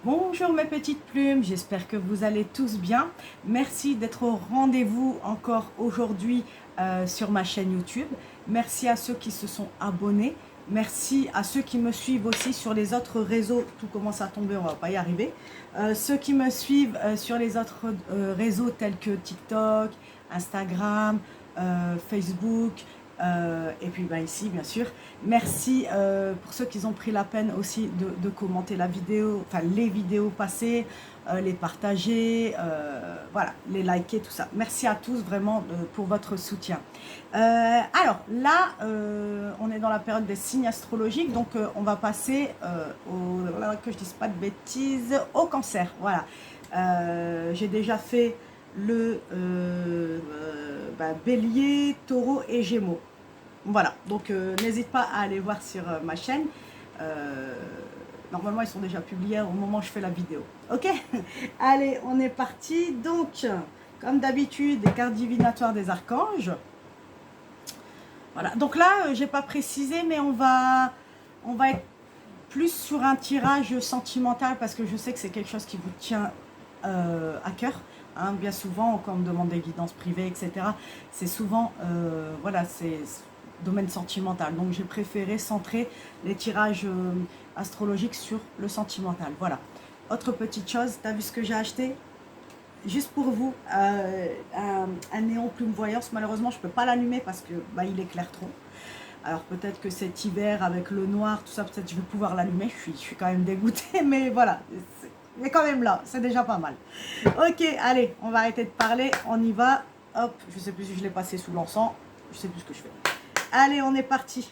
Bonjour mes petites plumes, j'espère que vous allez tous bien. Merci d'être au rendez-vous encore aujourd'hui sur ma chaîne YouTube. Merci à ceux qui se sont abonnés. Merci à ceux qui me suivent aussi sur les autres réseaux. Tout commence à tomber, on va pas y arriver. Ceux qui me suivent sur les autres réseaux tels que TikTok, Instagram, Facebook, et puis ici bien sûr. Merci pour ceux qui ont pris la peine aussi de commenter la vidéo, enfin les vidéos passées, les partager, voilà, les liker, tout ça. Merci à tous vraiment pour votre soutien. Alors là, on est dans la période des signes astrologiques, donc on va passer que je dise pas de bêtises, au cancer. Voilà. J'ai déjà fait le bélier, taureau et gémeaux. Voilà, donc n'hésite pas à aller voir sur ma chaîne. Normalement, ils sont déjà publiés au moment où je fais la vidéo. Ok. Allez, on est parti. Donc, comme d'habitude, les cartes divinatoires des archanges. Voilà, donc là, j'ai pas précisé, mais on va être plus sur un tirage sentimental parce que je sais que c'est quelque chose qui vous tient à cœur. Hein, bien souvent, quand on me demande des guidances privées, etc., c'est souvent, voilà, c'est domaine sentimental. Donc, j'ai préféré centrer les tirages astrologiques sur le sentimental. Voilà. Autre petite chose, tu as vu ce que j'ai acheté? Juste pour vous, un néon plume voyance. Malheureusement, je ne peux pas l'allumer parce que il éclaire trop. Alors peut-être que cet hiver avec le noir, tout ça, peut-être je vais pouvoir l'allumer. Je suis quand même dégoûtée, mais voilà. Il est quand même là, c'est déjà pas mal. Ok, allez, on va arrêter de parler, on y va. Hop, je sais plus si je l'ai passé sous l'encens. Je sais plus ce que je fais. Allez, on est parti.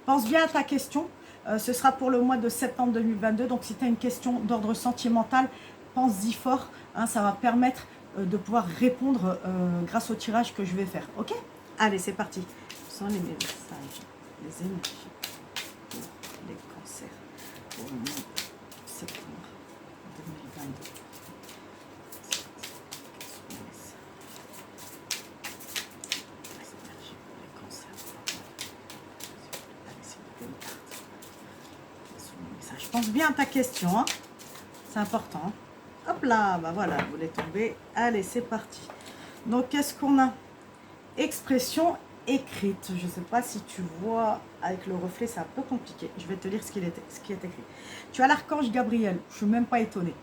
Pense bien à ta question. Ce sera pour le mois de septembre 2022. Donc si tu as une question d'ordre sentimental, pense-y fort. Hein, ça va permettre de pouvoir répondre grâce au tirage que je vais faire. Ok? Allez, c'est parti. Ce sont les messages, les énergies pour les cancers pour le mois de septembre 2022. Je pense bien à ta question, hein. C'est important. Hop là, voilà, vous voulez tomber. Allez, c'est parti. Donc, qu'est-ce qu'on a? Expression écrite. Je ne sais pas si tu vois avec le reflet, c'est un peu compliqué. Je vais te lire ce qui est écrit. Tu as l'archange Gabriel. Je ne suis même pas étonnée.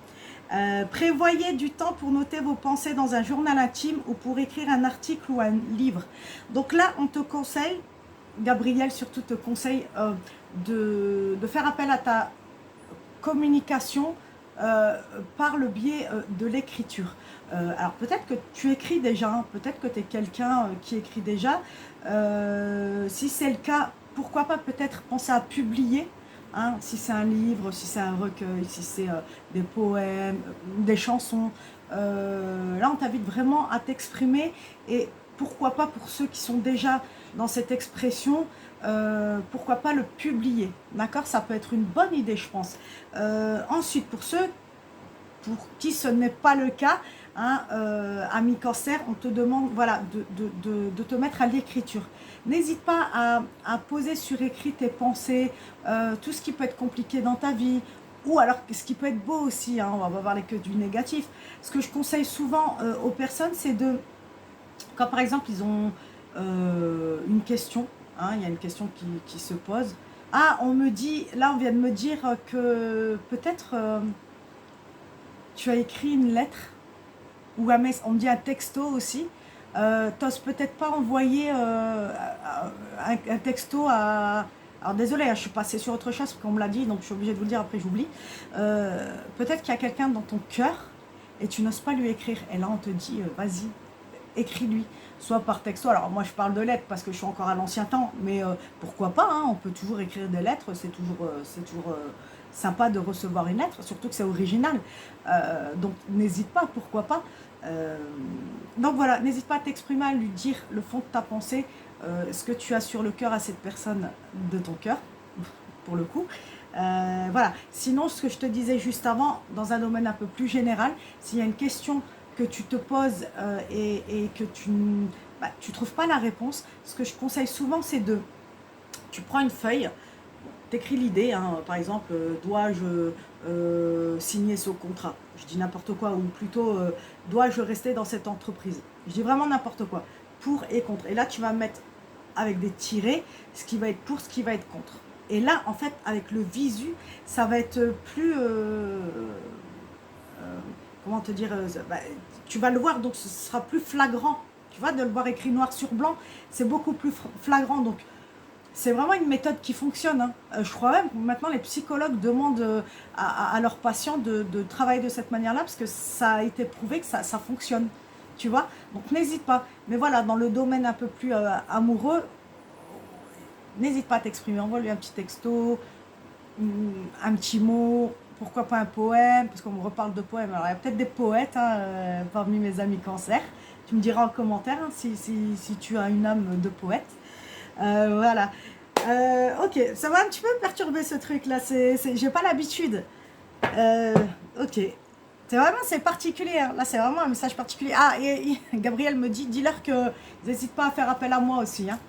Prévoyez du temps pour noter vos pensées dans un journal intime ou pour écrire un article ou un livre. Donc là, on te conseille, Gabriel surtout te conseille de faire appel à ta communication par le biais de l'écriture. Alors peut-être que tu écris déjà, hein, peut-être que tu es quelqu'un qui écrit déjà. Si c'est le cas, pourquoi pas peut-être penser à publier, hein, si c'est un livre, si c'est un recueil, si c'est des poèmes, des chansons. Là, on t'invite vraiment à t'exprimer et pourquoi pas pour ceux qui sont déjà dans cette expression, pourquoi pas le publier, d'accord? Ça peut être une bonne idée, je pense. Ensuite, pour ceux pour qui ce n'est pas le cas, hein, ami cancer, on te demande voilà, de te mettre à l'écriture. N'hésite pas à poser sur écrit tes pensées, tout ce qui peut être compliqué dans ta vie, ou alors ce qui peut être beau aussi, hein, on va pas parler que du négatif. Ce que je conseille souvent aux personnes, c'est de, quand par exemple ils ont une question, hein, il y a une question qui se pose. Ah, on me dit, là on vient de me dire que peut-être tu as écrit une lettre ou on me dit un texto aussi. T'oses peut-être pas envoyer un texto à... Alors désolé, hein, je suis passée sur autre chose parce qu'on me l'a dit, donc je suis obligée de vous le dire, après j'oublie. Peut-être qu'il y a quelqu'un dans ton cœur et tu n'oses pas lui écrire. Et là on te dit, vas-y, écris-lui, soit par texto. Alors moi je parle de lettres parce que je suis encore à l'ancien temps, mais pourquoi pas, hein, on peut toujours écrire des lettres, c'est toujours sympa de recevoir une lettre, surtout que c'est original. Donc n'hésite pas, pourquoi pas. Donc voilà, n'hésite pas à t'exprimer, à lui dire le fond de ta pensée, ce que tu as sur le cœur à cette personne de ton cœur, pour le coup. Voilà, sinon ce que je te disais juste avant, dans un domaine un peu plus général, s'il y a une question que tu te poses et que tu ne trouves pas la réponse, ce que je conseille souvent, c'est tu prends une feuille, t'écris l'idée, hein, par exemple, dois-je signer ce contrat? Je dis n'importe quoi, ou plutôt, dois-je rester dans cette entreprise? Je dis vraiment n'importe quoi, pour et contre. Et là, tu vas mettre avec des tirets ce qui va être pour, ce qui va être contre. Et là, en fait, avec le visu, ça va être plus... comment te dire, bah, tu vas le voir, donc ce sera plus flagrant. Tu vois, de le voir écrit noir sur blanc, c'est beaucoup plus flagrant. Donc, c'est vraiment une méthode qui fonctionne. Hein. Je crois même que maintenant, les psychologues demandent à leurs patients de travailler de cette manière-là, parce que ça a été prouvé que ça fonctionne. Tu vois, donc n'hésite pas. Mais voilà, dans le domaine un peu plus amoureux, n'hésite pas à t'exprimer. Envoie-lui un petit texto, un petit mot, pourquoi pas un poème, parce qu'on me reparle de poèmes. Alors, il y a peut-être des poètes hein, parmi mes amis cancer. Tu me diras en commentaire hein, si tu as une âme de poète. Voilà. Ok, ça m'a un petit peu perturbé ce truc-là. J'ai pas l'habitude. Ok. C'est particulier. Hein. Là, c'est vraiment un message particulier. Ah, et Gabriel me dit, dis-leur qu'ils n'hésitent pas à faire appel à moi aussi. Hein.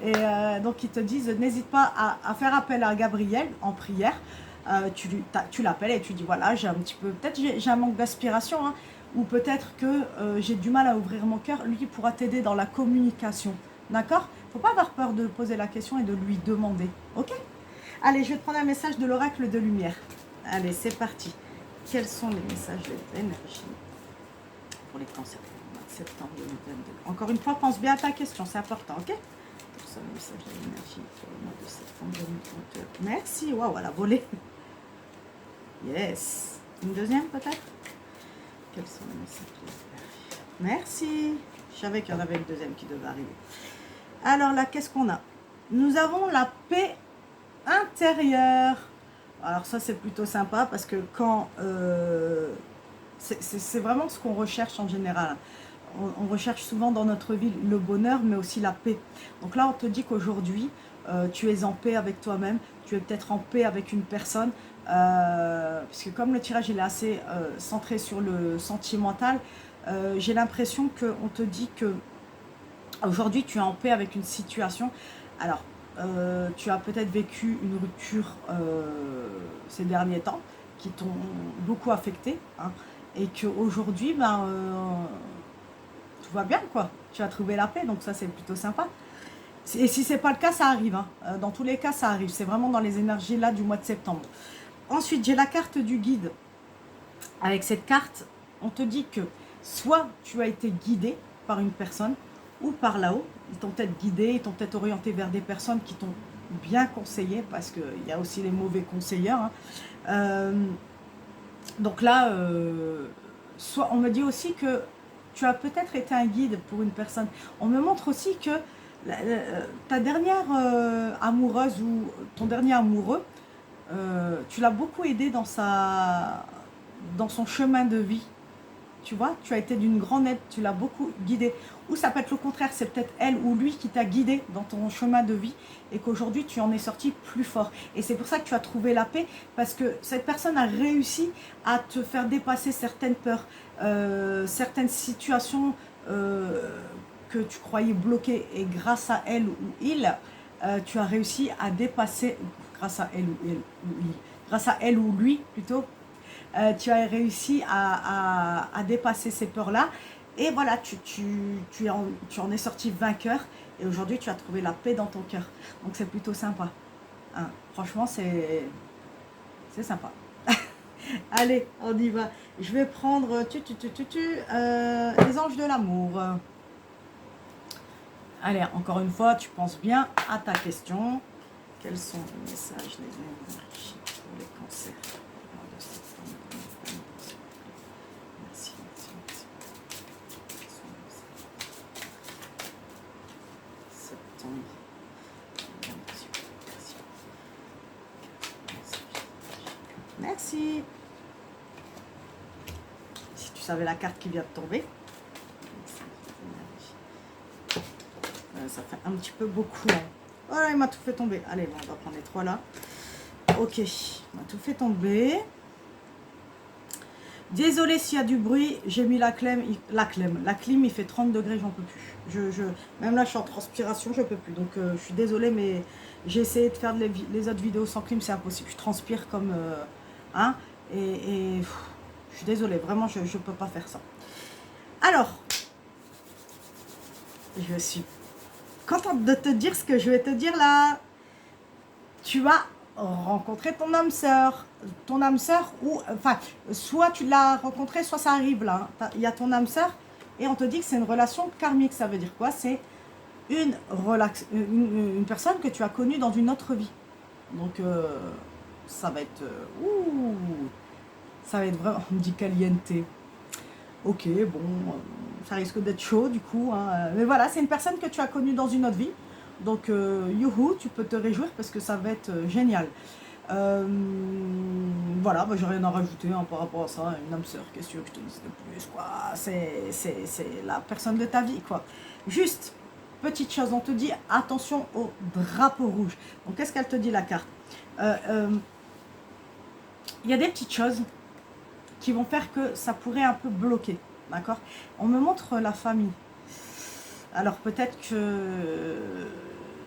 Et donc, ils te disent, n'hésite pas à faire appel à Gabriel en prière. Tu l'appelles et tu dis, voilà, j'ai un petit peu, peut-être j'ai un manque d'aspiration, hein, ou peut-être que j'ai du mal à ouvrir mon cœur. Lui, il pourra t'aider dans la communication. D'accord? Faut pas avoir peur de poser la question et de lui demander. Ok? Allez, je vais te prendre un message de l'oracle de lumière. Allez, c'est parti. Quels sont les messages d'énergie pour les cancers du mois de septembre 2022? Encore une fois, pense bien à ta question, c'est important, ok? Pour ça, le message de l'énergie pour le mois de septembre 2022. Merci, waouh, elle a volé. Yes. Une deuxième peut-être? Quels sont les messages de l'énergie? Merci. Je savais qu'il y en avait une deuxième qui devait arriver. Alors là, qu'est-ce qu'on a? Nous avons la paix intérieure. Alors ça, c'est plutôt sympa parce que quand... c'est vraiment ce qu'on recherche en général. On recherche souvent dans notre vie le bonheur, mais aussi la paix. Donc là, on te dit qu'aujourd'hui, tu es en paix avec toi-même. Tu es peut-être en paix avec une personne. Parce que comme le tirage il est assez centré sur le sentimental, j'ai l'impression qu'on te dit que aujourd'hui, tu es en paix avec une situation. Alors, tu as peut-être vécu une rupture ces derniers temps qui t'ont beaucoup affecté. Hein, et qu'aujourd'hui, ben, tout va bien, quoi. Tu as trouvé la paix, donc ça, c'est plutôt sympa. Et si ce n'est pas le cas, ça arrive. Hein. Dans tous les cas, ça arrive. C'est vraiment dans les énergies là du mois de septembre. Ensuite, j'ai la carte du guide. Avec cette carte, on te dit que soit tu as été guidé par une personne, ou par là-haut, ils t'ont peut-être guidé, ils t'ont peut-être orienté vers des personnes qui t'ont bien conseillé, parce qu'il y a aussi les mauvais conseilleurs. Hein. Donc là, soit on me dit aussi que tu as peut-être été un guide pour une personne. On me montre aussi que ta dernière amoureuse ou ton dernier amoureux, tu l'as beaucoup aidé dans son chemin de vie. Tu vois, tu as été d'une grande aide, tu l'as beaucoup guidé. Ou ça peut être le contraire, c'est peut-être elle ou lui qui t'a guidé dans ton chemin de vie et qu'aujourd'hui tu en es sorti plus fort. Et c'est pour ça que tu as trouvé la paix, parce que cette personne a réussi à te faire dépasser certaines peurs, certaines situations que tu croyais bloquées. Et grâce à elle ou il, tu as réussi à dépasser, grâce à elle ou il, grâce à elle ou lui plutôt, tu as réussi à dépasser ces peurs-là. Et voilà, tu en es sorti vainqueur. Et aujourd'hui, tu as trouvé la paix dans ton cœur. Donc, c'est plutôt sympa. Hein, franchement, c'est sympa. Allez, on y va. Je vais prendre les anges de l'amour. Allez, encore une fois, tu penses bien à ta question. Quels sont les messages, les énergies pour les cancers? Merci. Si tu savais la carte qui vient de tomber. Ça fait un petit peu beaucoup. Hein. Voilà, il m'a tout fait tomber. Allez, bon, on va prendre les trois là. Ok, il m'a tout fait tomber. Désolée s'il y a du bruit, j'ai mis la clim, il fait 30 degrés, j'en peux plus. Même là, je suis en transpiration, je peux plus. Donc, je suis désolée, mais J'ai essayé de faire les autres vidéos sans clim, c'est impossible. Je transpire comme... hein, et je suis désolée, vraiment, je ne peux pas faire ça. Alors, je suis contente de te dire ce que je vais te dire là. Tu vas rencontrer ton âme sœur. Ton âme sœur, ou... Enfin, soit tu l'as rencontré, soit ça arrive là. Il y a ton âme sœur, et on te dit que c'est une relation karmique. Ça veut dire quoi? C'est une personne que tu as connue dans une autre vie. Donc, ça va être... ça va être vraiment... On me dit caliente. Ok, bon, ça risque d'être chaud du coup. Hein. Mais voilà, c'est une personne que tu as connue dans une autre vie. Donc, youhou, tu peux te réjouir parce que ça va être génial. Voilà, bah, j'ai rien à rajouter hein, par rapport à ça. Une âme sœur, qu'est-ce que je te dise de plus, quoi. C'est la personne de ta vie, quoi. Juste, petite chose, on te dit attention au drapeau rouge. Donc, qu'est-ce qu'elle te dit, la carte? Il y a des petites choses qui vont faire que ça pourrait un peu bloquer, d'accord? On me montre la famille. Alors, peut-être que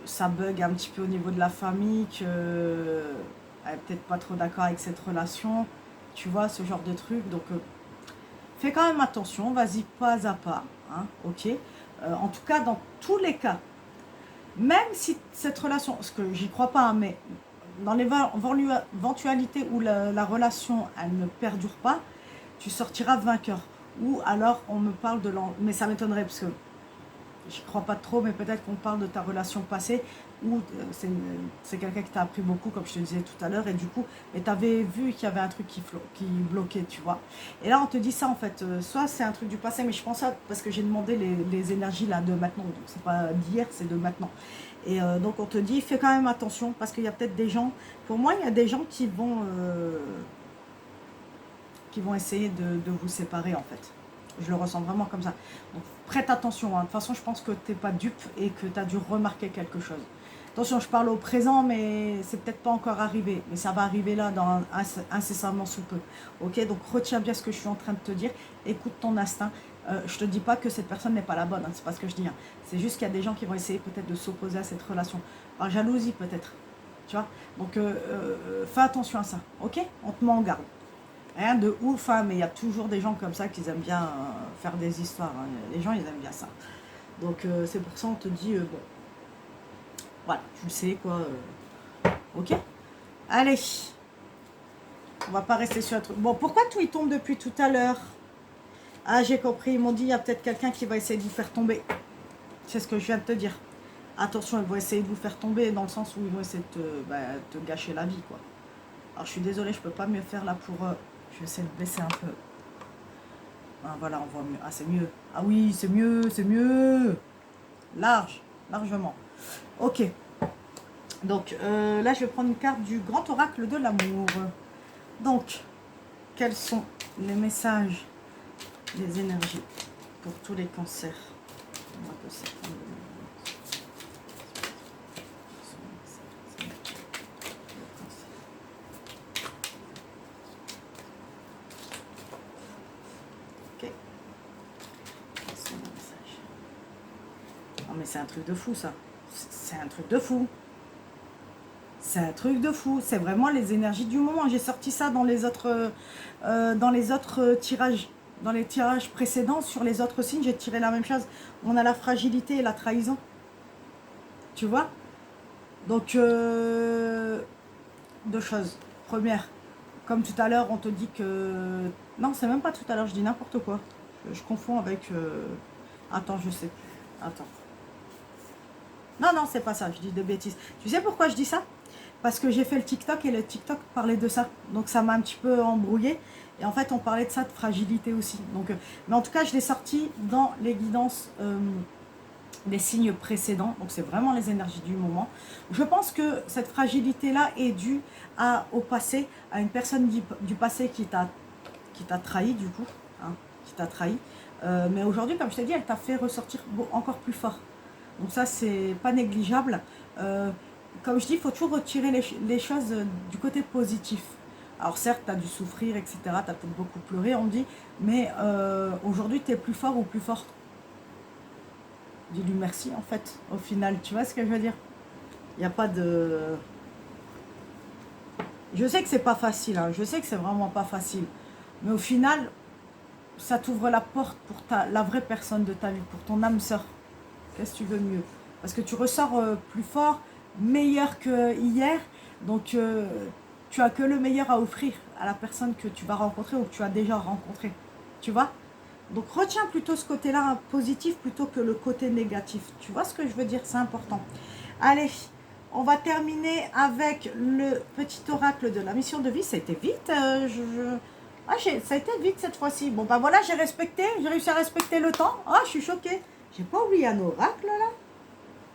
ça bug un petit peu au niveau de la famille, que elle n'est peut-être pas trop d'accord avec cette relation, tu vois, ce genre de truc. Donc, fais quand même attention, vas-y pas à pas, hein, ok. En tout cas, dans tous les cas, même si cette relation, parce que j'y crois pas, hein, mais dans l'éventualité où la relation, elle ne perdure pas, tu sortiras vainqueur. Ou alors, on me parle de mais ça m'étonnerait, parce que je crois pas trop, mais peut-être qu'on parle de ta relation passée, où c'est quelqu'un qui t'a appris beaucoup, comme je te disais tout à l'heure, et du coup, et tu avais vu qu'il y avait un truc qui bloquait, tu vois. Et là, on te dit ça, en fait, soit c'est un truc du passé, mais je pense ça parce que j'ai demandé les énergies là de maintenant, donc c'est pas d'hier, c'est de maintenant. Et donc, on te dit, fais quand même attention, parce qu'il y a peut-être des gens, pour moi, il y a des gens qui vont essayer de vous séparer, en fait. Je le ressens vraiment comme ça. Donc, prête attention. Hein. De toute façon, je pense que tu n'es pas dupe et que tu as dû remarquer quelque chose. Attention, je parle au présent, mais c'est peut-être pas encore arrivé. Mais ça va arriver là, incessamment sous peu. Ok, donc retiens bien ce que je suis en train de te dire. Écoute ton instinct. Je ne te dis pas que cette personne n'est pas la bonne. Hein, c'est pas ce que je dis. Hein. C'est juste qu'il y a des gens qui vont essayer peut-être de s'opposer à cette relation. Par jalousie, peut-être. Tu vois. Donc, fais attention à ça. Ok, on te met en garde. Rien de ouf, hein, mais il y a toujours des gens comme ça qui aiment bien faire des histoires. Hein. Les gens, ils aiment bien ça. Donc, c'est pour ça on te dit, bon, voilà, tu le sais, quoi. Ok. Allez. On va pas rester sur un truc. Bon, pourquoi tout il tombe depuis tout à l'heure? Ah, j'ai compris. Ils m'ont dit, il y a peut-être quelqu'un qui va essayer de vous faire tomber. C'est ce que je viens de te dire. Attention, ils vont essayer de vous faire tomber dans le sens où ils vont essayer de te gâcher la vie, quoi. Alors, je suis désolée, je peux pas mieux faire là pour... je vais essayer de baisser un peu. Ah, voilà, on voit mieux. Ah, c'est mieux. Ah oui, c'est mieux, c'est mieux. Largement. Ok. Donc, là, je vais prendre une carte du grand oracle de l'amour. Donc, quels sont les messages, les énergies pour tous les cancers? Mais c'est un truc de fou, ça. C'est un truc de fou. C'est un truc de fou. C'est vraiment les énergies du moment. J'ai sorti ça dans les autres tirages. Dans les tirages précédents, sur les autres signes, j'ai tiré la même chose. On a la fragilité et la trahison. Tu vois? Donc, deux choses. Première, comme tout à l'heure, on te dit que... Non, c'est même pas tout à l'heure, je dis n'importe quoi. Je confonds avec... Attends, je sais. Attends. Non, c'est pas ça, je dis des bêtises. Tu sais pourquoi je dis ça? Parce que j'ai fait le TikTok et le TikTok parlait de ça. Donc ça m'a un petit peu embrouillé. Et en fait, on parlait de ça, de fragilité aussi. Donc, mais en tout cas, je l'ai sorti dans les guidances des signes précédents. Donc c'est vraiment les énergies du moment. Je pense que cette fragilité-là est due au passé, à une personne du passé qui t'a trahi du coup. Hein, qui t'a trahi. Mais aujourd'hui, comme je t'ai dit, elle t'a fait ressortir encore plus fort. Donc ça, c'est pas négligeable. Comme je dis, il faut toujours retirer les choses du côté positif. Alors certes, tu as dû souffrir, etc. Tu as peut-être beaucoup pleuré, on dit. Mais aujourd'hui, tu es plus fort ou plus forte. Dis-lui merci, en fait, au final. Tu vois ce que je veux dire? Il n'y a pas de... Je sais que c'est pas facile, hein. Je sais que c'est vraiment pas facile. Mais au final, ça t'ouvre la porte pour la vraie personne de ta vie, pour ton âme sœur. Qu'est-ce que tu veux mieux? Parce que tu ressors plus fort, meilleur que hier. Donc, tu as que le meilleur à offrir à la personne que tu vas rencontrer ou que tu as déjà rencontré. Tu vois? Donc, retiens plutôt ce côté-là hein, positif plutôt que le côté négatif. Tu vois ce que je veux dire? C'est important. Allez, on va terminer avec le petit oracle de la mission de vie. Ça a été vite. Ah, ça a été vite cette fois-ci. Bon, ben voilà, j'ai réussi à respecter le temps. Ah, je suis choquée. J'ai pas oublié un oracle là.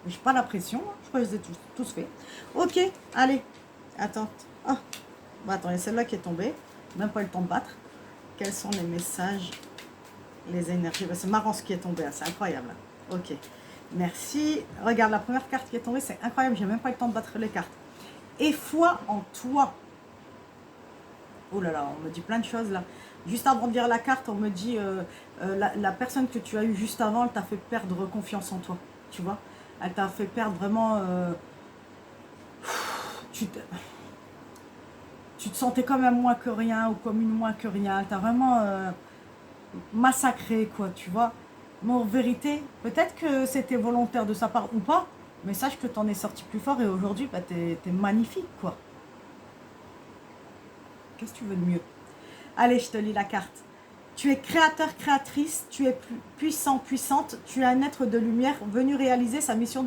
J'ai pas la pression. Hein. Je crois que je les ai tous faits. Ok, allez. Attends. Oh. Bon, attends, il y a celle-là qui est tombée. Même pas eu le temps de battre. Quels sont les messages, les énergies? Ben, c'est marrant ce qui est tombé. Hein. C'est incroyable. Ok. Merci. Regarde, la première carte qui est tombée, c'est incroyable. J'ai même pas eu le temps de battre les cartes. Et foi en toi. Oh là là, on me dit plein de choses là. Juste avant de lire la carte, on me dit la personne que tu as eue juste avant, elle t'a fait perdre confiance en toi. Tu vois? Elle t'a fait perdre vraiment... tu te sentais quand même moins que rien ou comme une moins que rien. Elle t'a vraiment massacré, quoi, tu vois? Mais en vérité, peut-être que c'était volontaire de sa part ou pas, mais sache que t'en es sorti plus fort et aujourd'hui, bah, t'es magnifique, quoi. Qu'est-ce que tu veux de mieux? Allez, je te lis la carte. Tu es créateur, créatrice, tu es puissant, puissante, tu es un être de lumière venu réaliser sa mission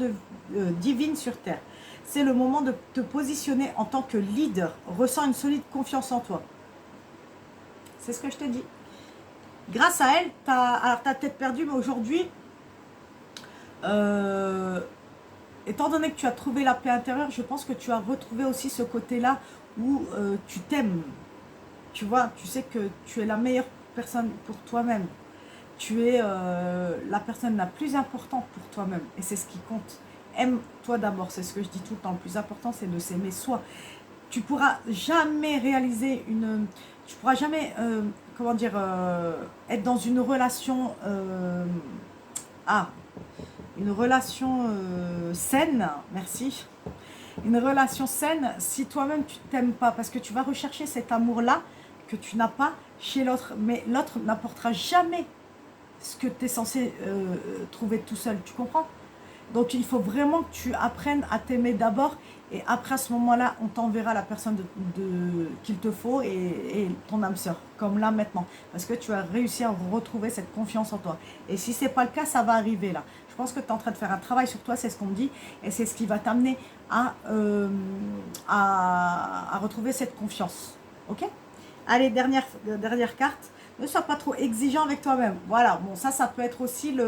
divine sur Terre. C'est le moment de te positionner en tant que leader. Ressens une solide confiance en toi. C'est ce que je te dis. Grâce à elle, alors tu as peut-être perdu, mais aujourd'hui, étant donné que tu as trouvé la paix intérieure, je pense que tu as retrouvé aussi ce côté-là où tu t'aimes. Tu vois, tu sais que tu es la meilleure personne pour toi-même. Tu es la personne la plus importante pour toi-même. Et c'est ce qui compte. Aime-toi d'abord. C'est ce que je dis tout le temps. Le plus important, c'est de s'aimer soi. Tu pourras jamais réaliser une... Tu pourras jamais, comment dire, être dans une relation... une relation saine. Merci. Une relation saine si toi-même tu ne t'aimes pas. Parce que tu vas rechercher cet amour-là que tu n'as pas chez l'autre. Mais l'autre n'apportera jamais ce que tu es censé trouver tout seul, tu comprends? Donc il faut vraiment que tu apprennes à t'aimer d'abord et après à ce moment-là, on t'enverra la personne qu'il te faut et ton âme sœur, comme là maintenant. Parce que tu as réussi à retrouver cette confiance en toi. Et si ce n'est pas le cas, ça va arriver là. Je pense que tu es en train de faire un travail sur toi, c'est ce qu'on me dit, et c'est ce qui va t'amener à retrouver cette confiance. Ok? Allez, dernière carte. Ne sois pas trop exigeant avec toi-même. Voilà, bon, ça peut être aussi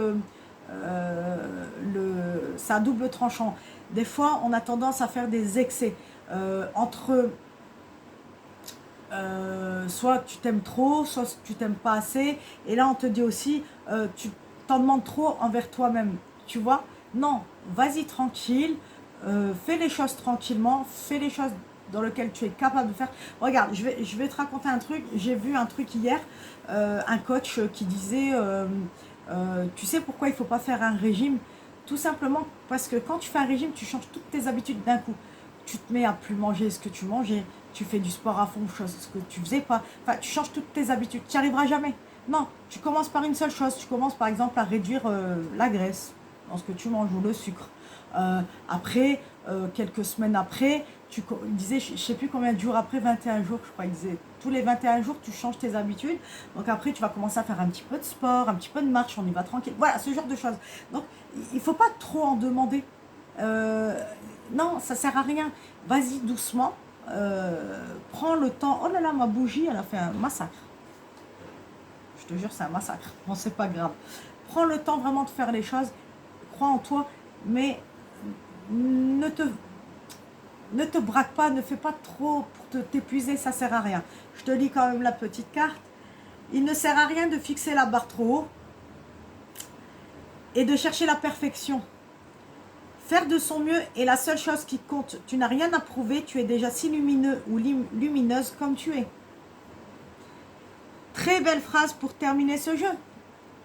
c'est un double tranchant. Des fois, on a tendance à faire des excès entre soit tu t'aimes trop, soit tu t'aimes pas assez. Et là, on te dit aussi, tu t'en demandes trop envers toi-même. Tu vois? Non, vas-y tranquille, fais les choses tranquillement, fais les choses dans lesquelles tu es capable de faire. Regarde, je vais te raconter un truc. J'ai vu un truc hier, un coach qui disait, tu sais pourquoi il ne faut pas faire un régime? Tout simplement parce que quand tu fais un régime, tu changes toutes tes habitudes d'un coup. Tu te mets à plus manger ce que tu mangeais, tu fais du sport à fond, chose ce que tu faisais pas. Enfin, tu changes toutes tes habitudes. Tu n'y arriveras jamais. Non, tu commences par une seule chose. Tu commences par exemple à réduire la graisse dans ce que tu manges ou le sucre. Après, quelques semaines après, il disait, je ne sais plus combien de jours après, 21 jours, je crois, il disait, tous les 21 jours, tu changes tes habitudes. Donc après, tu vas commencer à faire un petit peu de sport, un petit peu de marche, on y va tranquille. Voilà, ce genre de choses. Donc, il ne faut pas trop en demander. Non, ça ne sert à rien. Vas-y doucement. Prends le temps. Oh là là, ma bougie, elle a fait un massacre. Je te jure, c'est un massacre. Bon, c'est pas grave. Prends le temps vraiment de faire les choses. Crois en toi, mais ne te braque pas, ne fais pas trop pour t'épuiser, ça sert à rien. Je te lis quand même la petite carte. Il ne sert à rien de fixer la barre trop haut et de chercher la perfection. Faire de son mieux est la seule chose qui compte. Tu n'as rien à prouver, tu es déjà si lumineux ou lumineuse comme tu es. Très belle phrase pour terminer ce jeu.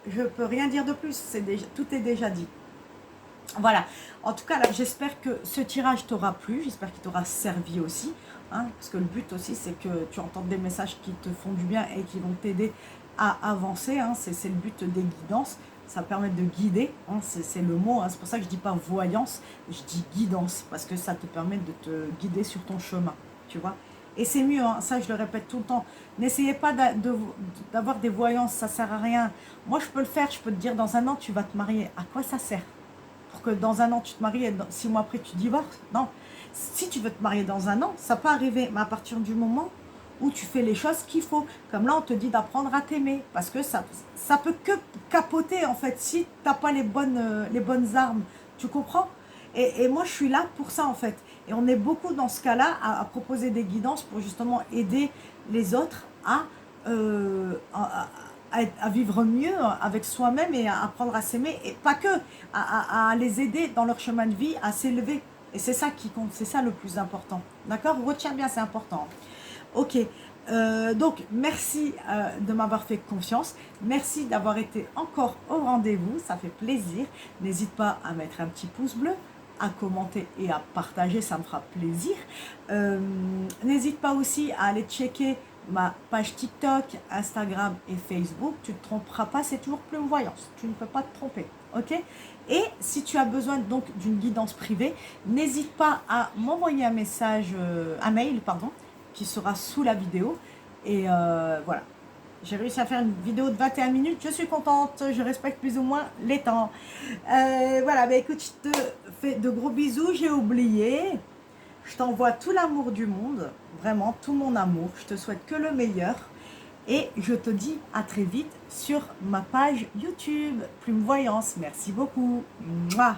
Je ne peux rien dire de plus, tout est déjà dit. Voilà, en tout cas, là, j'espère que ce tirage t'aura plu, j'espère qu'il t'aura servi aussi, hein, parce que le but aussi, c'est que tu entendes des messages qui te font du bien et qui vont t'aider à avancer, hein, c'est le but des guidances, ça permet de guider, hein, c'est le mot, hein, c'est pour ça que je dis pas voyance, je dis guidance, parce que ça te permet de te guider sur ton chemin, tu vois. Et c'est mieux, hein, ça je le répète tout le temps, n'essayez pas d'avoir des voyances, ça sert à rien. Moi je peux le faire, je peux te dire dans un an tu vas te marier, à quoi ça sert? Pour que dans un an tu te maries et 6 mois après tu divorces. Non. Si tu veux te marier dans un an, ça peut arriver. Mais à partir du moment où tu fais les choses qu'il faut. Comme là, on te dit d'apprendre à t'aimer. Parce que ça peut que capoter, en fait, si tu n'as pas les bonnes armes. Tu comprends? Et moi, je suis là pour ça, en fait. Et on est beaucoup dans ce cas-là à proposer des guidances pour justement aider les autres à vivre mieux avec soi-même et à apprendre à s'aimer, et pas que, à les aider dans leur chemin de vie, à s'élever. Et c'est ça qui compte, c'est ça le plus important. D'accord? Retiens bien, c'est important. Ok. Donc, merci de m'avoir fait confiance. Merci d'avoir été encore au rendez-vous. Ça fait plaisir. N'hésite pas à mettre un petit pouce bleu, à commenter et à partager. Ça me fera plaisir. N'hésite pas aussi à aller checker ma page TikTok, Instagram et Facebook. Tu ne te tromperas pas, c'est toujours Plume Voyance. Tu ne peux pas te tromper. Ok? Et si tu as besoin donc d'une guidance privée, n'hésite pas à m'envoyer un message, un mail, pardon, qui sera sous la vidéo. Et voilà. J'ai réussi à faire une vidéo de 21 minutes. Je suis contente. Je respecte plus ou moins les temps. Voilà. Bah, écoute, je te fais de gros bisous. J'ai oublié. Je t'envoie tout l'amour du monde, vraiment tout mon amour. Je te souhaite que le meilleur. Et je te dis à très vite sur ma page YouTube Plume Voyance. Merci beaucoup. Mouah.